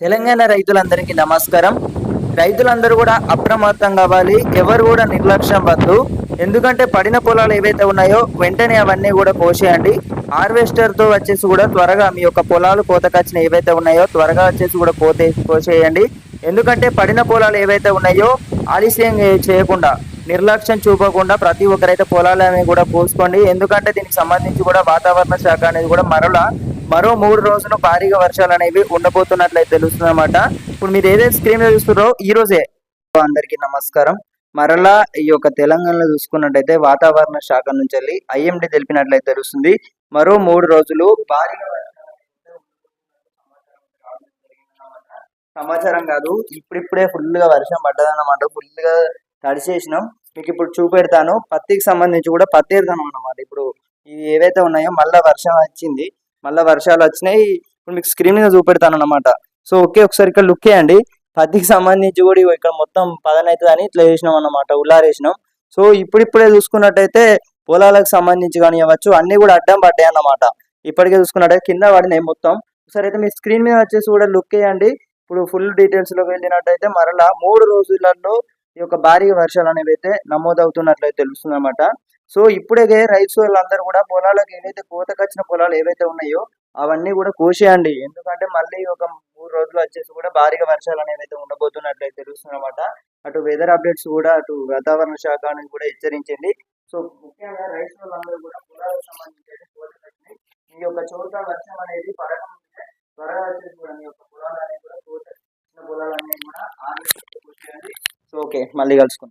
తెలంగాణ రైతులందరికీ నమస్కారం. రైతులందరూ కూడా అప్రమత్తం కావాలి. ఎవరు కూడా నిర్లక్ష్యం వద్దు. ఎందుకంటే పడిన పొలాలు ఏవైతే ఉన్నాయో వెంటనే అవన్నీ కూడా కోసేయండి. హార్వెస్టర్తో వచ్చేసి కూడా త్వరగా మీ యొక్క పొలాలు కోతకొచ్చిన ఏవైతే ఉన్నాయో త్వరగా వచ్చేసి కూడా కోసేయండి. ఎందుకంటే పడిన పొలాలు ఏవైతే ఉన్నాయో ఆలస్యం చేయకుండా, నిర్లక్ష్యం చూపకుండా ప్రతి ఒక్కరైతే పొలాలని కూడా కోసుకోండి. ఎందుకంటే దీనికి సంబంధించి కూడా వాతావరణ శాఖ అనేది కూడా మరో 3 రోజులు భారీగా వర్షాలు అనేవి ఉండబోతున్నట్లయితే తెలుస్తుంది అనమాట. ఇప్పుడు మీరు ఏదైతే స్క్రీన్ మీద చూస్తున్నారో ఈ రోజే. అందరికీ నమస్కారం. మరలా ఈ యొక్క తెలంగాణలో చూసుకున్నట్టయితే వాతావరణ శాఖ నుంచి వెళ్ళి ఐఎండి తెలిపినట్లయితే తెలుస్తుంది. మరో 3 రోజులు భారీగా సమాచారం కాదు, ఇప్పుడిప్పుడే ఫుల్గా వర్షం పడ్డదన్నమాట. ఫుల్గా తడిసేసినాం. మీకు ఇప్పుడు చూపెడతాను. పత్తికి సంబంధించి కూడా పత్తి ఏరుతాను అన్నమాట. ఇప్పుడు ఇవి ఏవైతే ఉన్నాయో మళ్ళీ వర్షం వచ్చింది, మళ్ళీ వర్షాలు వచ్చినాయి. ఇప్పుడు మీకు స్క్రీన్ మీద చూపెడతాను అన్నమాట. సో ఓకే, ఒకసారి ఇక్కడ లుక్ చేయండి. పత్తికి సంబంధించి కూడా ఇక్కడ మొత్తం పదనైతుంది అని ఇట్లా వేసినాం అన్నమాట, ఉల్లారేసినాం. సో ఇప్పుడిప్పుడే చూసుకున్నట్టయితే పొలాలకు సంబంధించి కానీ అవ్వచ్చు అన్ని కూడా అడ్డం పడ్డాయి అన్నమాట. ఇప్పటికే చూసుకున్నట్టయితే కింద పడినాయి మొత్తం. ఒకసారి అయితే మీ స్క్రీన్ మీద వచ్చేసి కూడా లుక్ చేయండి. ఇప్పుడు ఫుల్ డీటెయిల్స్ లోకి వెళ్ళినట్టయితే మరలా 3 రోజులలో ఈ యొక్క భారీ వర్షాలు అనేవి అయితే నమోదవుతున్నట్లయితే తెలుస్తుంది అనమాట. సో ఇప్పుడే రైతులందరూ కూడా పొలాలకు ఏవైతే కోతకొచ్చిన పొలాలు ఏవైతే ఉన్నాయో అవన్నీ కూడా కోసేయండి. ఎందుకంటే మళ్ళీ ఒక 3 రోజులు వచ్చేసి కూడా భారీగా వర్షాలు అనేవి అయితే ఉండబోతున్నట్లయితే తెలుస్తుంది అనమాట. అటు వెదర్ అప్డేట్స్ కూడా, అటు వాతావరణ శాఖ అనేది కూడా హెచ్చరించింది. సో ముఖ్యంగా రైతులందరూ కూడా పొలాలకు సంబంధించి కోతకొచ్చినాయి. ఈ యొక్క చోట వర్షం అనేది పడకముందే త్వరగా వచ్చేసి కూడా మీ యొక్క పొలాలు అనేది కూడా కోత చిన్న పొలాలన్నీ కూడా ఆగి. సో ఓకే, మళ్ళీ కలుసుకుందాం.